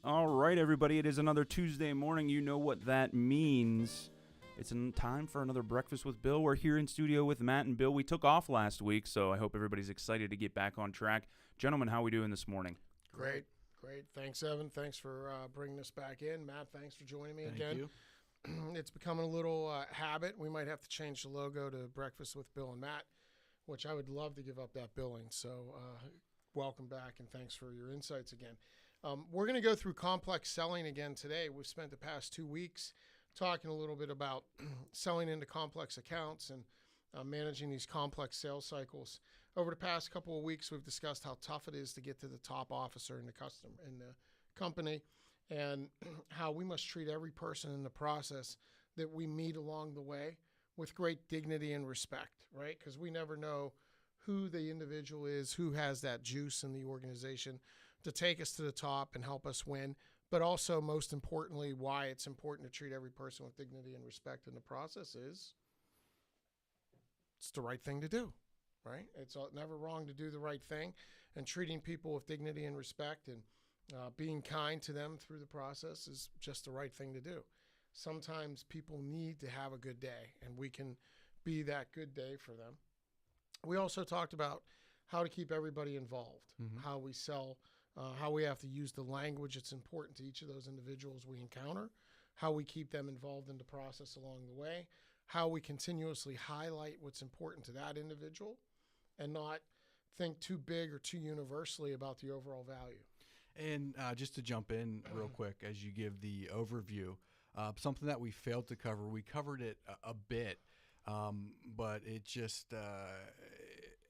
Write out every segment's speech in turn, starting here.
all right, everybody. It is another Tuesday morning. You know what that means. It's time for another Breakfast with Bill. We're here in studio with Matt and Bill. We took off last week, so I hope everybody's excited to get back on track. Gentlemen, how are we doing this morning? Great. Thanks, Evan. Thanks for bringing us back in. Matt, thanks for joining me again. Thank you. It's becoming a little habit. We might have to change the logo to Breakfast with Bill and Matt, which I would love to give up that billing. So welcome back, and thanks for your insights again. We're going to go through complex selling again today. We've spent the past 2 weeks talking a little bit about selling into complex accounts and managing these complex sales cycles. Over the past couple of weeks, we've discussed how tough it is to get to the top officer in the company, and how we must treat every person in the process that we meet along the way with great dignity and respect, right? Because we never know who the individual is, who has that juice in the organization to take us to the top and help us win, but also, most importantly, why it's important to treat every person with dignity and respect in the process is it's the right thing to do, right? It's never wrong to do the right thing, and treating people with dignity and respect and being kind to them through the process is just the right thing to do. Sometimes people need to have a good day, and we can be that good day for them. We also talked about how to keep everybody involved, how we sell, how we have to use the language that's important to each of those individuals we encounter, how we keep them involved in the process along the way, how we continuously highlight what's important to that individual and not think too big or too universally about the overall value. And just to jump in real quick as you give the overview, something that we failed to cover, we covered it a bit, but it just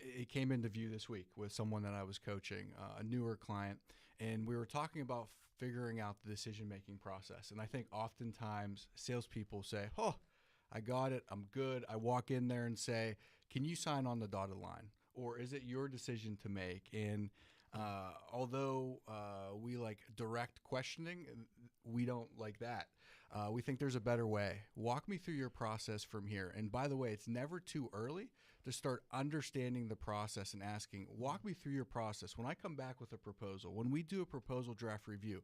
it came into view this week with someone that I was coaching, a newer client, and we were talking about figuring out the decision-making process. And I think oftentimes salespeople say, "Oh, I got it, I'm good." I walk in there and say, "Can you sign on the dotted line?" Or is it your decision to make? And although we like direct questioning, we don't like that. We think there's a better way. Walk me through your process from here. And by the way, it's never too early to start understanding the process and asking, walk me through your process. When I come back with a proposal, when we do a proposal draft review,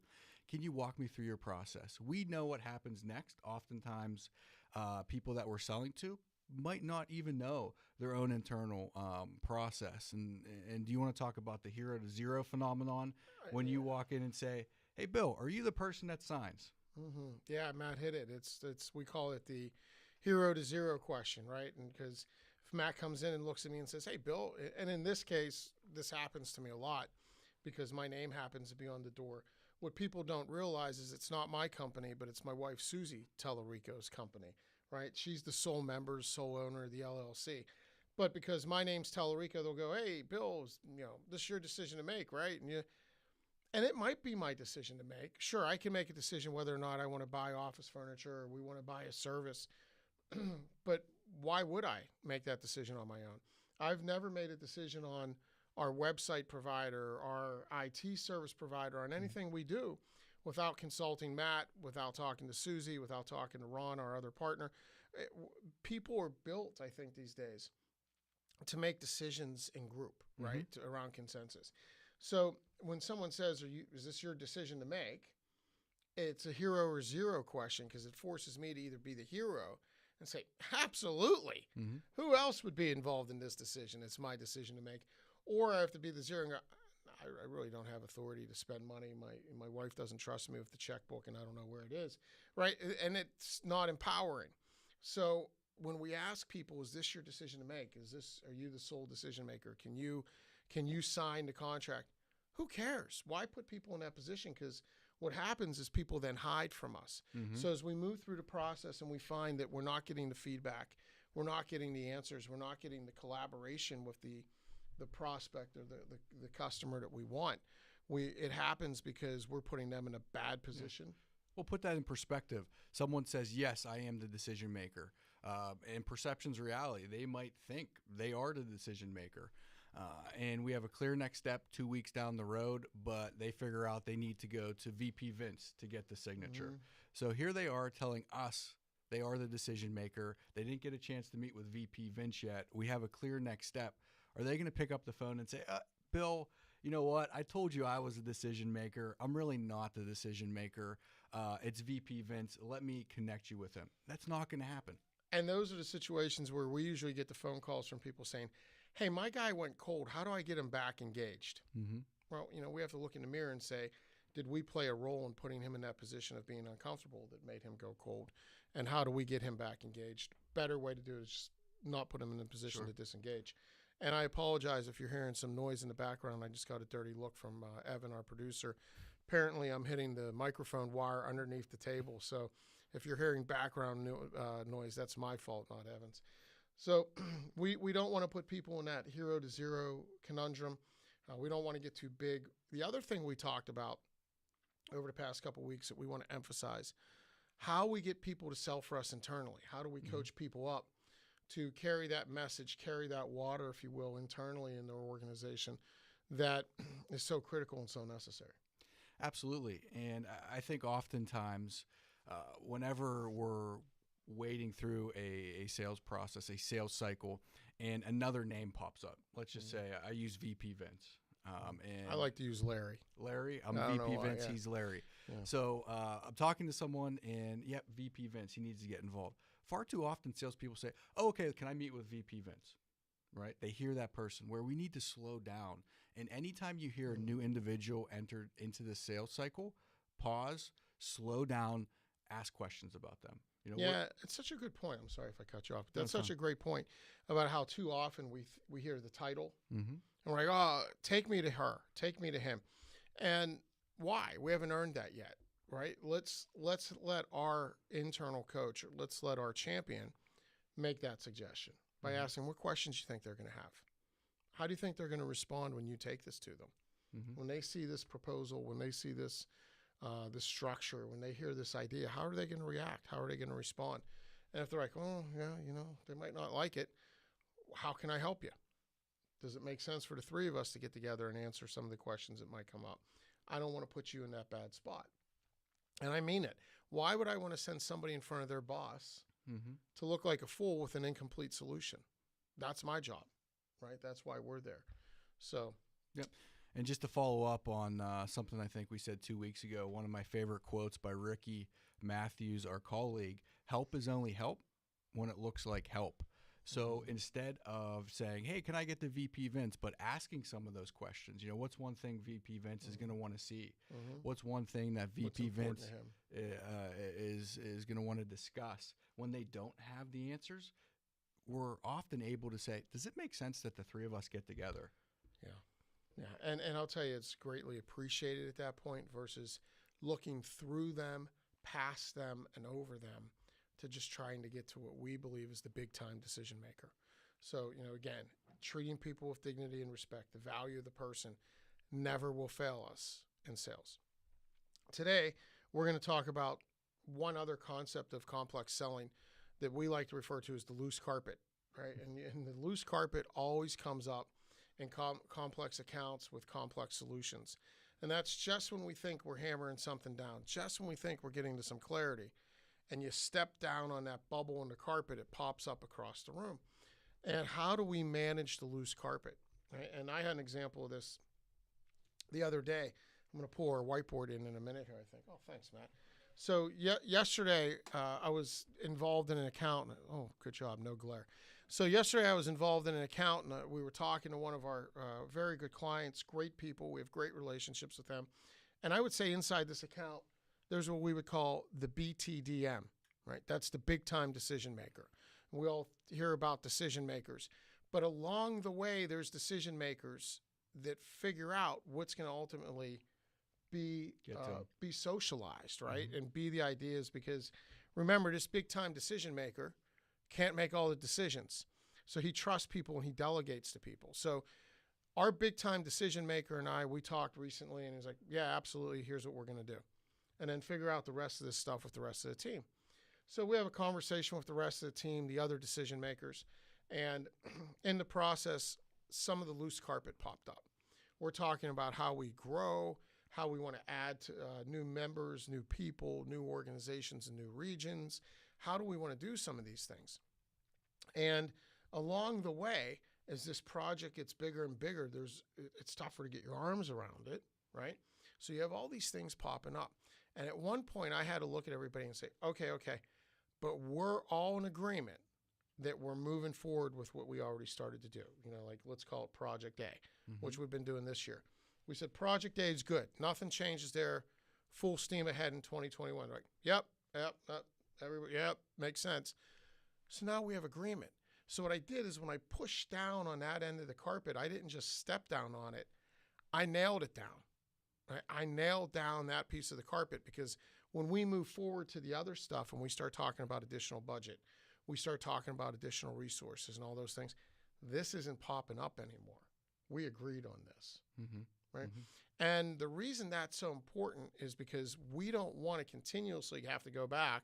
can you walk me through your process? We know what happens next. Oftentimes, people that we're selling to might not even know their own internal process. And do you want to talk about the hero to zero phenomenon when you walk in and say, "Hey, Bill, are you the person that signs?" Mm-hmm. Yeah, Matt hit it. It's we call it the hero to zero question, right? And because if Matt comes in and looks at me and says, "Hey, Bill," and in this case, this happens to me a lot because my name happens to be on the door. What people don't realize is it's not my company, but it's my wife, Susie Tellerico's company, right? She's the sole member, sole owner of the LLC. But because my name's Tellerico, they'll go, "Hey, Bill, this is your decision to make, right?" And it might be my decision to make. Sure, I can make a decision whether or not I want to buy office furniture or we want to buy a service. But why would I make that decision on my own? I've never made a decision on our website provider, our IT service provider, on anything we do without consulting Matt, without talking to Susie, without talking to Ron, our other partner. People are built, I think, these days to make decisions in group, right, around consensus. So when someone says, is this your decision to make? It's a hero or zero question because it forces me to either be the hero and say, absolutely. Who else would be involved in this decision? It's my decision to make. Or I have to be the zero and go, I really don't have authority to spend money. My wife doesn't trust me with the checkbook and I don't know where it is, right? And it's not empowering. So when we ask people, is this your decision to make? Are you the sole decision maker? Can you sign the contract? Who cares? Why put people in that position? Because what happens is people then hide from us. So as we move through the process and we find that we're not getting the feedback, we're not getting the answers, we're not getting the collaboration with the prospect or the customer that we want, it happens because we're putting them in a bad position. Well, put that in perspective. Someone says, yes, I am the decision maker. And perception's reality. They might think they are the decision maker. And we have a clear next step 2 weeks down the road, but they figure out they need to go to VP Vince to get the signature. So here they are telling us they are the decision maker. They didn't get a chance to meet with VP Vince yet. We have a clear next step. Are they going to pick up the phone and say, Bill, you know what? I told you I was a decision maker. I'm really not the decision maker. It's VP Vince. Let me connect you with him. That's not going to happen. And those are the situations where we usually get the phone calls from people saying, hey, my guy went cold. How do I get him back engaged? Mm-hmm. Well, we have to look in the mirror and say, did we play a role in putting him in that position of being uncomfortable that made him go cold? And how do we get him back engaged? Better way to do it is just not put him in a position to disengage. And I apologize if you're hearing some noise in the background. I just got a dirty look from Evan, our producer. Apparently, I'm hitting the microphone wire underneath the table. So if you're hearing background noise, that's my fault, not Evan's. So we don't want to put people in that hero to zero conundrum. We don't want to get too big. The other thing we talked about over the past couple of weeks that we want to emphasize, how we get people to sell for us internally. How do we coach people up to carry that message, carry that water, if you will, internally in their organization that is so critical and so necessary? Absolutely. And I think oftentimes whenever we're wading through a sales process, a sales cycle, and another name pops up, let's just say I use VP Vince. And I like to use Larry. Larry, I'm I don't VP know why, Vince, yeah. he's Larry. Yeah. So I'm talking to someone and, yep, VP Vince, he needs to get involved. Far too often salespeople say, oh, okay, can I meet with VP Vince? Right? They hear that person, where we need to slow down. And anytime you hear a new individual enter into the sales cycle, pause, slow down, ask questions about them. It's such a good point. I'm sorry if I cut you off. That's No, such a great point about how too often we hear the title Mm-hmm. and we're like, oh, take me to her, take me to him. And why? We haven't earned that yet, right? Let's let our internal coach, or let's let our champion make that suggestion by asking what questions you think they're going to have. How do you think they're going to respond when you take this to them? Mm-hmm. When they see this proposal, when they see this structure, when they hear this idea, how are they going to react? How are they going to respond? And if they're like, oh, yeah, they might not like it, how can I help you? Does it make sense for the three of us to get together and answer some of the questions that might come up? I don't want to put you in that bad spot. And I mean it. Why would I want to send somebody in front of their boss to look like a fool with an incomplete solution? That's my job, right? That's why we're there. So, yep. And just to follow up on something I think we said 2 weeks ago, one of my favorite quotes by Ricky Matthews, our colleague, help is only help when it looks like help. So instead of saying, hey, can I get the VP Vince, but asking some of those questions, what's one thing VP Vince is going to want to see? What's one thing that VP Vince is going to want to discuss? When they don't have the answers, we're often able to say, does it make sense that the three of us get together? Yeah, and I'll tell you, it's greatly appreciated at that point versus looking through them, past them, and over them to just trying to get to what we believe is the big-time decision maker. So, again, treating people with dignity and respect, the value of the person, never will fail us in sales. Today, we're going to talk about one other concept of complex selling that we like to refer to as the loose carpet, right? And the loose carpet always comes up in complex accounts with complex solutions. And that's just when we think we're hammering something down, just when we think we're getting to some clarity, and you step down on that bubble in the carpet, it pops up across the room. And how do we manage the loose carpet? Right? And I had an example of this the other day. I'm going to pull our whiteboard in a minute here, I think. Oh, thanks, Matt. So yesterday, I was involved in an account. Oh, good job, no glare. So yesterday I was involved in an account, and we were talking to one of our very good clients, great people. We have great relationships with them. And I would say inside this account, there's what we would call the BTDM, right? That's the big time decision maker. We all hear about decision makers. But along the way, there's decision makers that figure out what's going to ultimately be socialized, right? And be the ideas, because remember, this big time decision maker can't make all the decisions. So he trusts people and he delegates to people. So our big time decision maker and I, we talked recently, and he's like, yeah, absolutely. Here's what we're going to do. And then figure out the rest of this stuff with the rest of the team. So we have a conversation with the rest of the team, the other decision makers. And in the process, some of the loose carpet popped up. We're talking about how we grow, how we want to add to, new members, new people, new organizations, and new regions. How do we want to do some of these things? And along the way, as this project gets bigger and bigger, it's tougher to get your arms around it, right? So you have all these things popping up. And at one point, I had to look at everybody and say, okay, but we're all in agreement that we're moving forward with what we already started to do. Like let's call it Project A, which we've been doing this year. We said Project A is good. Nothing changes there. Full steam ahead in 2021. Like, yep, everybody, makes sense. So now we have agreement. So what I did is when I pushed down on that end of the carpet, I didn't just step down on it. I nailed it down. Right? I nailed down that piece of the carpet, because when we move forward to the other stuff and we start talking about additional budget, we start talking about additional resources and all those things, this isn't popping up anymore. We agreed on this, right? And the reason that's so important is because we don't want to continuously have to go back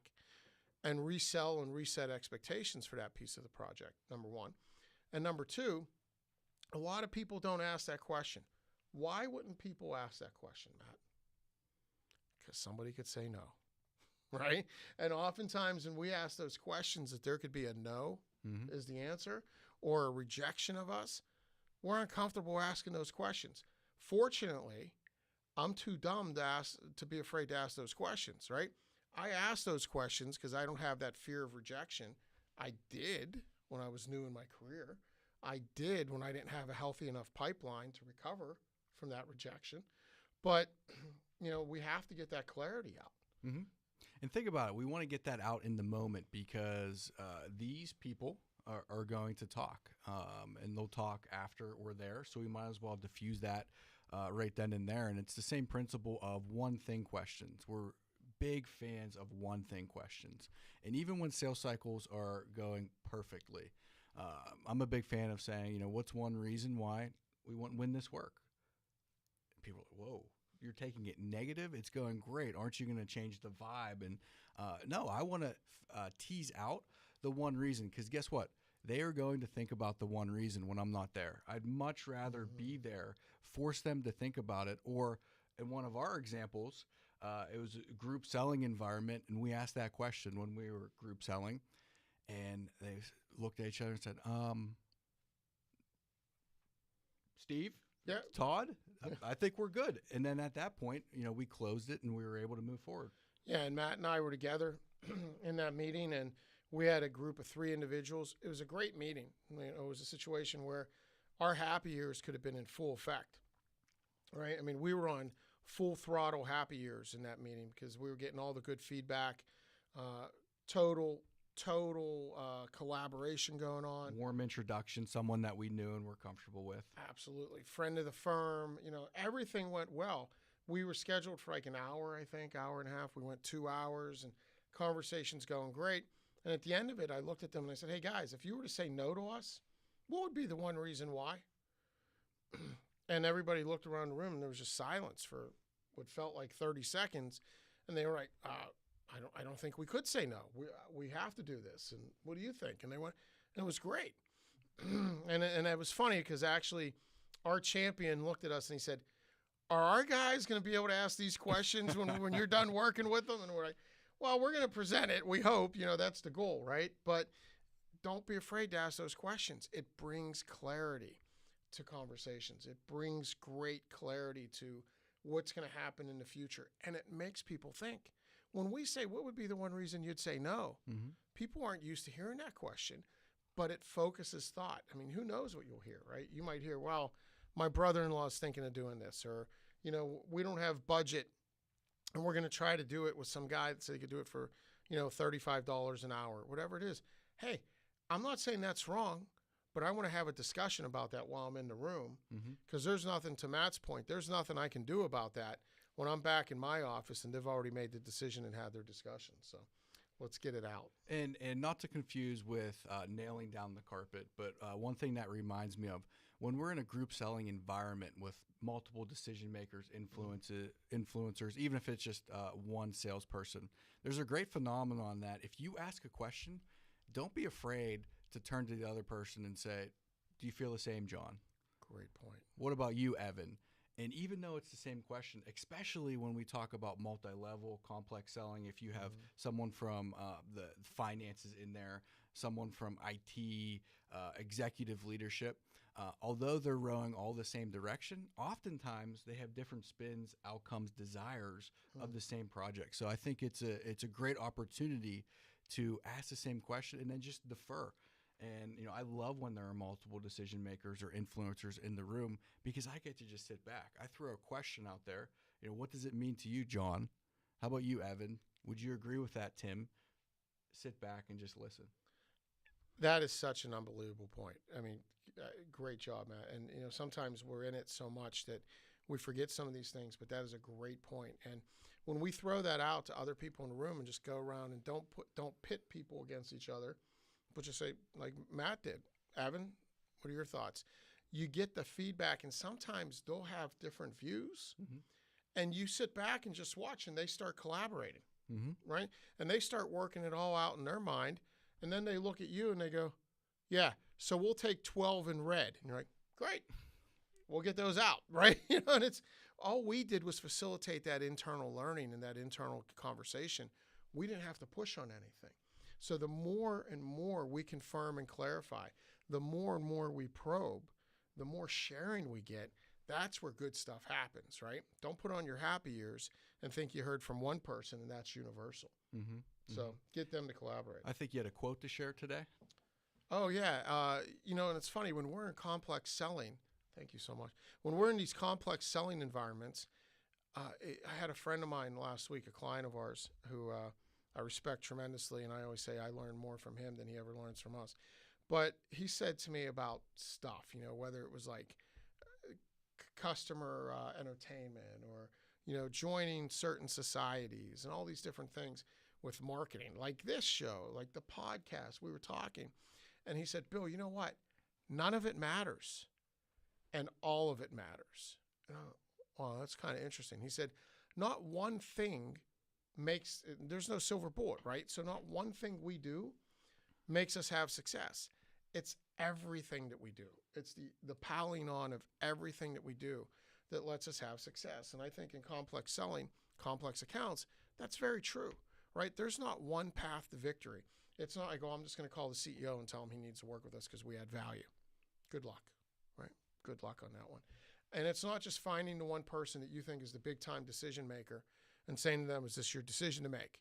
and resell and reset expectations for that piece of the project, number one. And number two, a lot of people don't ask that question. Why wouldn't people ask that question, Matt? Because somebody could say no, right? And oftentimes when we ask those questions that there could be a no is the answer, or a rejection of us, we're uncomfortable asking those questions. Fortunately, I'm too dumb to be afraid to ask those questions, right? I ask those questions because I don't have that fear of rejection. I did when I was new in my career. I did when I didn't have a healthy enough pipeline to recover from that rejection. But, we have to get that clarity out. And think about it. We want to get that out in the moment, because these people are going to talk, and they'll talk after we're there. So we might as well diffuse that right then and there. And it's the same principle of one thing questions. We're big fans of one thing questions. And even when sales cycles are going perfectly, I'm a big fan of saying, what's one reason why we want to win this work? And people are like, whoa, you're taking it negative? It's going great. Aren't you going to change the vibe? And no, I want to tease out the one reason, because guess what? They are going to think about the one reason when I'm not there. I'd much rather be there, force them to think about it. Or in one of our examples, it was a group selling environment, and we asked that question when we were group selling, and they looked at each other and said, Steve? Yeah. Todd? I think we're good. And then at that point, we closed it and we were able to move forward. Yeah, and Matt and I were together in that meeting, and we had a group of 3 individuals. It was a great meeting. It was a situation where our happy years could have been in full effect, right? I mean, we were on full throttle happy years in that meeting because we were getting all the good feedback, total collaboration going on. Warm introduction, someone that we knew and were comfortable with. Absolutely. Friend of the firm, everything went well. We were scheduled for like an hour, I think, hour and a half. We went 2 hours and conversation's going great. And at the end of it, I looked at them and I said, hey guys, if you were to say no to us, what would be the one reason why? And everybody looked around the room and there was just silence for what felt like 30 seconds. And they were like, I don't think we could say no. We have to do this. And what do you think? And they went, and it was great. and it was funny because actually our champion looked at us and he said, are our guys going to be able to ask these questions when you're done working with them? And we're like, well, we're going to present it. We hope, that's the goal, right? But don't be afraid to ask those questions. It brings clarity to conversations. It brings great clarity to what's going to happen in the future. And it makes people think. When we say, what would be the one reason you'd say no? People aren't used to hearing that question, but it focuses thought. I mean, who knows what you'll hear, right? You might hear, well, my brother-in-law is thinking of doing this, or, we don't have budget and we're going to try to do it with some guy that said he could do it for, $35 an hour, whatever it is. Hey, I'm not saying that's wrong, but I want to have a discussion about that while I'm in the room, because there's nothing, to Matt's point, there's nothing I can do about that when I'm back in my office and they've already made the decision and had their discussion. So let's get it out. And not to confuse with nailing down the carpet, but one thing that reminds me of, when we're in a group selling environment with multiple decision makers, influencers, even if it's just one salesperson, there's a great phenomenon that if you ask a question, don't be afraid to turn to the other person and say, do you feel the same, John? Great point. What about you, Evan? And even though it's the same question, especially when we talk about multi-level complex selling, if you have someone from the finances in there, someone from IT, executive leadership, although they're rowing all the same direction, oftentimes they have different spins, outcomes, desires of the same project. So I think it's a great opportunity to ask the same question and then just defer. And, I love when there are multiple decision makers or influencers in the room because I get to just sit back. I throw a question out there. What does it mean to you, John? How about you, Evan? Would you agree with that, Tim? Sit back and just listen. That is such an unbelievable point. I mean, great job, Matt. And, sometimes we're in it so much that we forget some of these things, but that is a great point. And when we throw that out to other people in the room and just go around and don't pit people against each other, but just say, like Matt did, Evan, what are your thoughts? You get the feedback, and sometimes they'll have different views, and you sit back and just watch, and they start collaborating, right? And they start working it all out in their mind, and then they look at you and they go, yeah, so we'll take 12 in red. And you're like, great, we'll get those out, right? And it's all we did was facilitate that internal learning and that internal conversation. We didn't have to push on anything. So the more and more we confirm and clarify, the more and more we probe, the more sharing we get, that's where good stuff happens, right? Don't put on your happy ears and think you heard from one person and that's universal. So get them to collaborate. I think you had a quote to share today. Oh, yeah. And it's funny, when we're in complex selling, thank you so much. When we're in these complex selling environments, I had a friend of mine last week, a client of ours, who I respect tremendously, and I always say I learn more from him than he ever learns from us. But he said to me about stuff, whether it was like customer entertainment or, joining certain societies and all these different things with marketing, like this show, like the podcast, we were talking. And he said, Bill, you know what? None of it matters, and all of it matters. Well, that's kind of interesting. He said, not one thing there's no silver bullet, right? So not one thing we do makes us have success. It's everything that we do. It's the piling on of everything that we do that lets us have success. And I think in complex selling, complex accounts, that's very true, right? There's not one path to victory. It's not like, I'm just going to call the CEO and tell him he needs to work with us because we add value. Good luck, right? Good luck on that one. And it's not just finding the one person that you think is the big time decision maker and saying to them, is this your decision to make?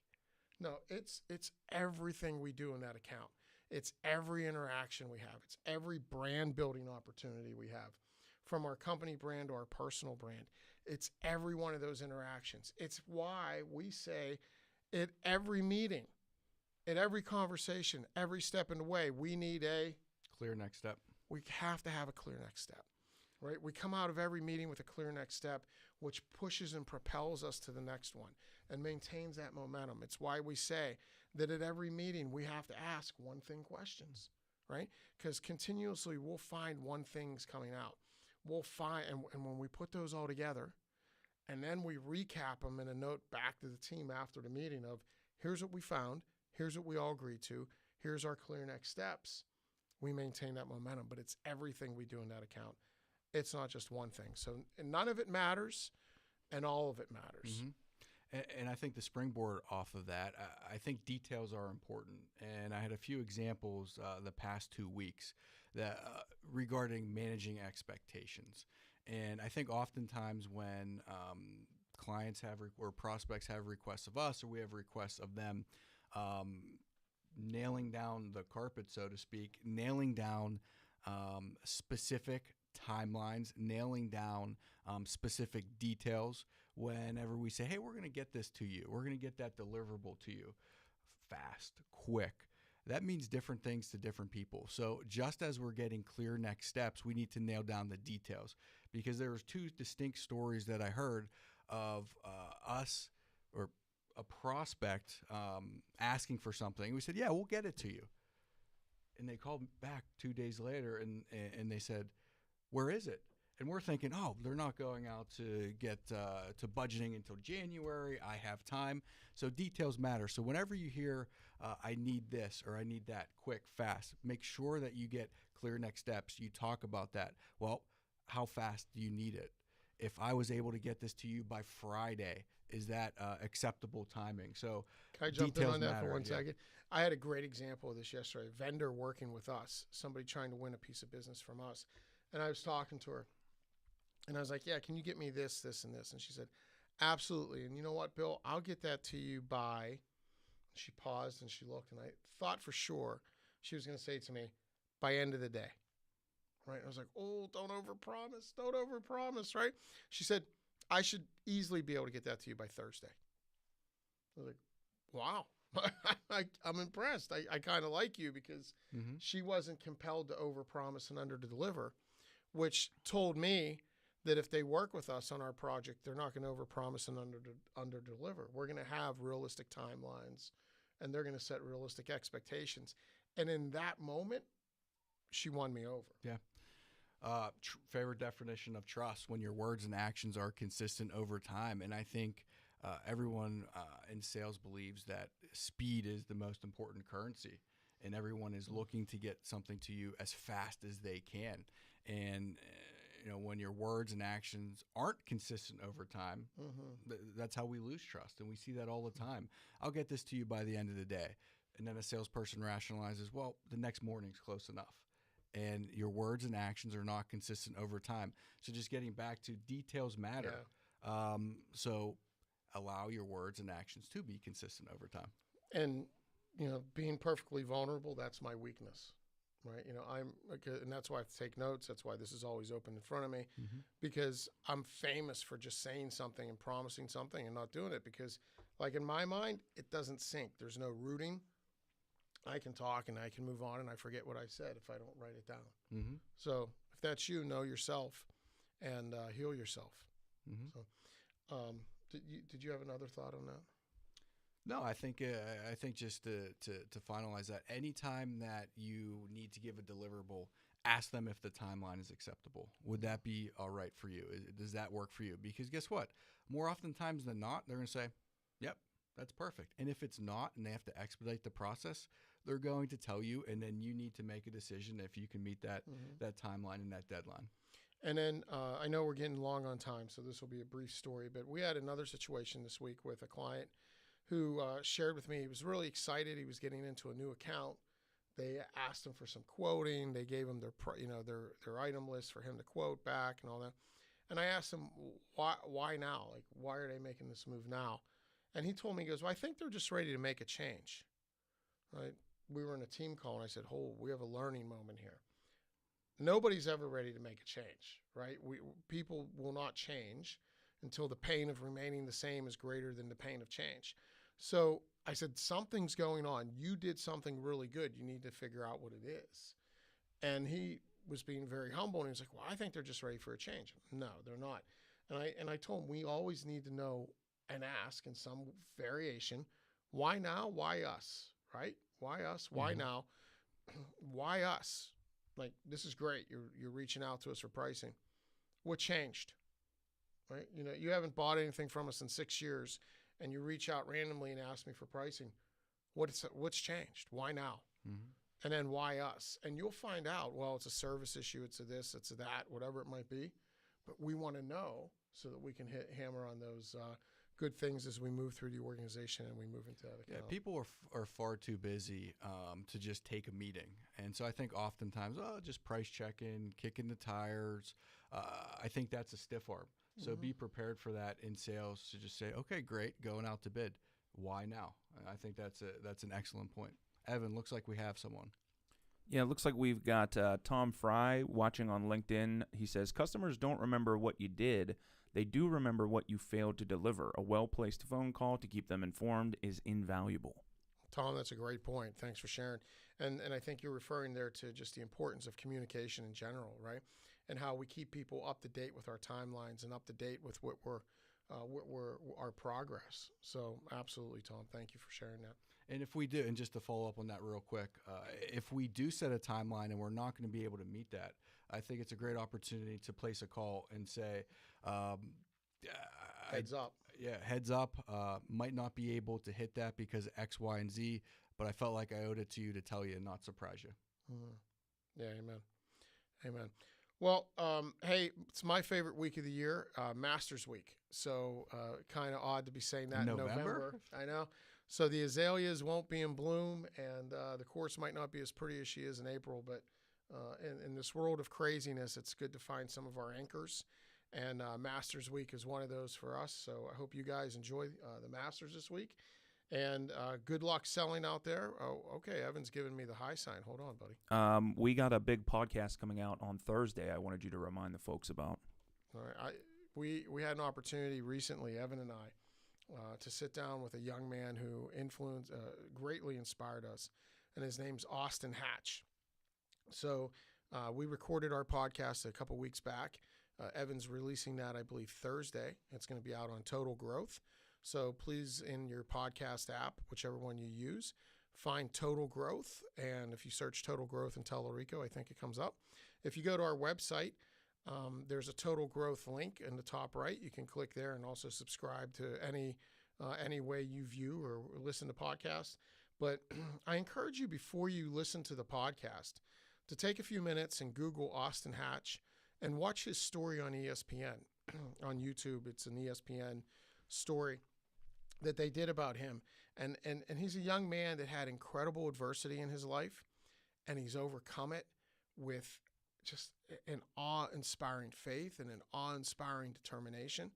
No, it's everything we do in that account. It's every interaction we have. It's every brand building opportunity we have, from our company brand to our personal brand. It's every one of those interactions. It's why we say at every meeting, at every conversation, every step in the way, we need a clear next step. We have to have a clear next step. Right? We come out of every meeting with a clear next step, which pushes and propels us to the next one and maintains that momentum. It's why we say that at every meeting, we have to ask one thing questions, right? Because continuously we'll find one thing's coming out. We'll find, and when we put those all together, and then we recap them in a note back to the team after the meeting of, here's what we found, here's what we all agreed to, here's our clear next steps, we maintain that momentum. But it's everything we do in that account. It's not just one thing. So none of it matters, and all of it matters. And I think the springboard off of that, I think details are important. And I had a few examples the past 2 weeks that regarding managing expectations. And I think oftentimes when clients have or prospects have requests of us, or we have requests of them, nailing down the carpet, so to speak, nailing down specific timelines, nailing down specific details. Whenever we say, hey, we're going to get this to you, we're going to get that deliverable to you fast, quick, that means different things to different people. So just as we're getting clear next steps, we need to nail down the details, because there was 2 distinct stories that I heard of us or a prospect asking for something. We said, yeah, we'll get it to you. And they called back 2 days later and they said, where is it? And we're thinking, oh, they're not going out to get to budgeting until January. I have time. So details matter. So whenever you hear, I need this or I need that, quick, fast, make sure that you get clear next steps. You talk about that. Well, how fast do you need it? if I was able to get this to you by Friday, is that acceptable timing? So Can I jump in details on that matter, for one yeah. second? I had a great example of this yesterday. A vendor working with us, somebody trying to win a piece of business from us. And I was talking to her, and I was like, yeah, can you get me this, this, and this? And she said, absolutely. And you know what, Bill? I'll get that to you by, she paused and she looked, and I thought for sure she was going to say to me, by end of the day. Right? I was like, oh, don't overpromise. Don't overpromise, right? She said, I should easily be able to get that to you by Thursday. I was like, wow. I'm impressed. I kind of like you because she wasn't compelled to overpromise and underdeliver, which told me that if they work with us on our project, they're not going to overpromise and underdeliver. We're going to have realistic timelines, and they're going to set realistic expectations. And in that moment, she won me over. Yeah. Favorite definition of trust, when your words and actions are consistent over time. And I think everyone in sales believes that speed is the most important currency, and everyone is looking to get something to you as fast as they can. And when your words and actions aren't consistent over time, that's how we lose trust. And we see that all the time. I'll get this to you by the end of the day. And then a salesperson rationalizes, well, the next morning's close enough. And your words and actions are not consistent over time. So just getting back to details matter. Yeah. So allow your words and actions to be consistent over time. And, being perfectly vulnerable, that's my weakness, right? And that's why I have to take notes. That's why this is always open in front of me, because I'm famous for just saying something and promising something and not doing it, because like in my mind, it doesn't sync. There's no rooting. I can talk and I can move on and I forget what I said if I don't write it down. So if that's you, know yourself and heal yourself. So, did you have another thought on that? No, I think just to finalize that, anytime that you need to give a deliverable, ask them if the timeline is acceptable. Would that be all right for you? Does that work for you? Because guess what? More often times than not, they're going to say, yep, that's perfect. And if it's not and they have to expedite the process, they're going to tell you, and then you need to make a decision if you can meet that timeline and that deadline. And then I know we're getting long on time, so this will be a brief story, but we had another situation this week with a client who shared with me he was really excited. He was getting into a new account. They asked him for some quoting. They gave him their item list for him to quote back and all that. And I asked him, why now? Like, why are they making this move now? And he told me, he goes, well, I think they're just ready to make a change, right? We were in a team call, and I said, we have a learning moment here. Nobody's ever ready to make a change, right? People will not change until the pain of remaining the same is greater than the pain of change. So I said, something's going on. You did something really good. You need to figure out what it is. And he was being very humble, and he was like, well, I think they're just ready for a change. No, they're not. And I told him, we always need to know and ask in some variation, why now? Why us, right? Why us? Why now? Why us? Like, this is great. You're reaching out to us for pricing. What changed? Right? You haven't bought anything from us in 6 years, and you reach out randomly and ask me for pricing. What's changed? Why now? And then why us? And you'll find out, well, it's a service issue, it's a this, it's a that, whatever it might be. But we want to know so that we can hammer on those good things as we move through the organization and we move into that account. Yeah, people are far too busy to just take a meeting. And so I think oftentimes, just price checking, kicking the tires. I think that's a stiff arm. So be prepared for that in sales to just say, okay, great, going out to bid. Why now? I think that's an excellent point. Evan, looks like we have someone. Yeah, it looks like we've got Tom Fry watching on LinkedIn. He says, customers don't remember what you did. They do remember what you failed to deliver. A well-placed phone call to keep them informed is invaluable. Tom, that's a great point. Thanks for sharing. And I think you're referring there to just the importance of communication in general, right? And how we keep people up to date with our timelines and up to date with what we're our progress. So absolutely, Tom, thank you for sharing that. And if we do, and just to follow up on that real quick, if we do set a timeline and we're not going to be able to meet that, I think it's a great opportunity to place a call and say, heads up. Yeah, heads up. Might not be able to hit that because X, Y, and Z, but I felt like I owed it to you to tell you and not surprise you. Yeah, amen. Amen. Well, hey, it's my favorite week of the year, Masters Week. So kind of odd to be saying that in November. I know. So the azaleas won't be in bloom, and the course might not be as pretty as she is in April. But in this world of craziness, it's good to find some of our anchors. And Masters Week is one of those for us. So I hope you guys enjoy the Masters this week. And good luck selling out there. Oh, okay. Evan's giving me the high sign. Hold on, buddy. We got a big podcast coming out on Thursday. I wanted you to remind the folks about. All right. We had an opportunity recently, Evan and I, to sit down with a young man who greatly inspired us, and his name's Austin Hatch. So we recorded our podcast a couple weeks back. Evan's releasing that, I believe, Thursday. It's going to be out on Total Growth. So please, in your podcast app, whichever one you use, find Total Growth. And if you search Total Growth in Tellurico, I think it comes up. If you go to our website, there's a Total Growth link in the top right. You can click there and also subscribe to any way you view or listen to podcasts. But I encourage you, before you listen to the podcast, to take a few minutes and Google Austin Hatch and watch his story on ESPN. On YouTube, it's an ESPN story that they did about him. And he's a young man that had incredible adversity in his life, and he's overcome it with just an awe-inspiring faith and an awe-inspiring determination.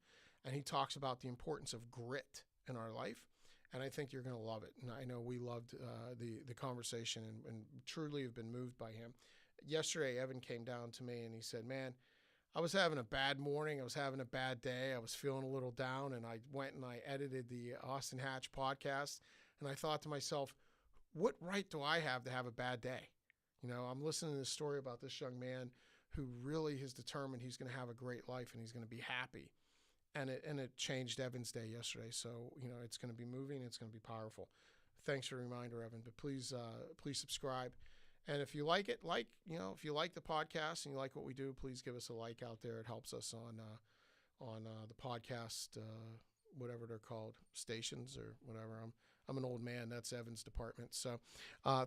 And he talks about the importance of grit in our life, and I think you're going to love it. And I know we loved the conversation and truly have been moved by him. Yesterday, Evan came down to me and he said, man, I was having a bad morning. I was having a bad day. I was feeling a little down, and I went and I edited the Austin Hatch podcast, and I thought to myself, what right do I have to have a bad day? You know, I'm listening to this story about this young man who really has determined he's going to have a great life and he's going to be happy. And it changed Evan's day yesterday. So, you know, it's going to be moving. It's going to be powerful. Thanks for the reminder, Evan. But please subscribe. And if you like it, if you like the podcast and you like what we do, please give us a like out there. It helps us on the podcast, whatever they're called, stations or whatever. I'm an old man. That's Evan's department. So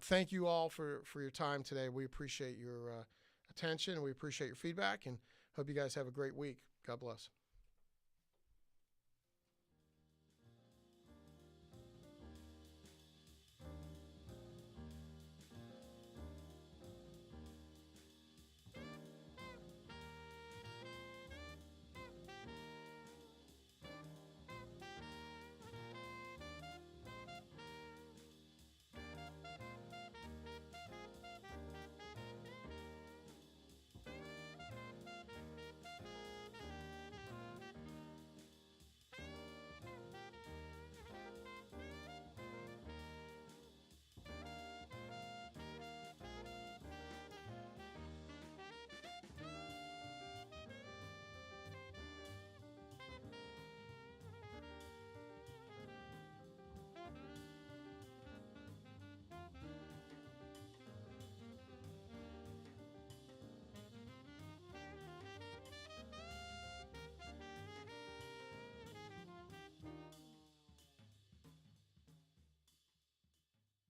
thank you all for your time today. We appreciate your attention. We appreciate your feedback, and hope you guys have a great week. God bless.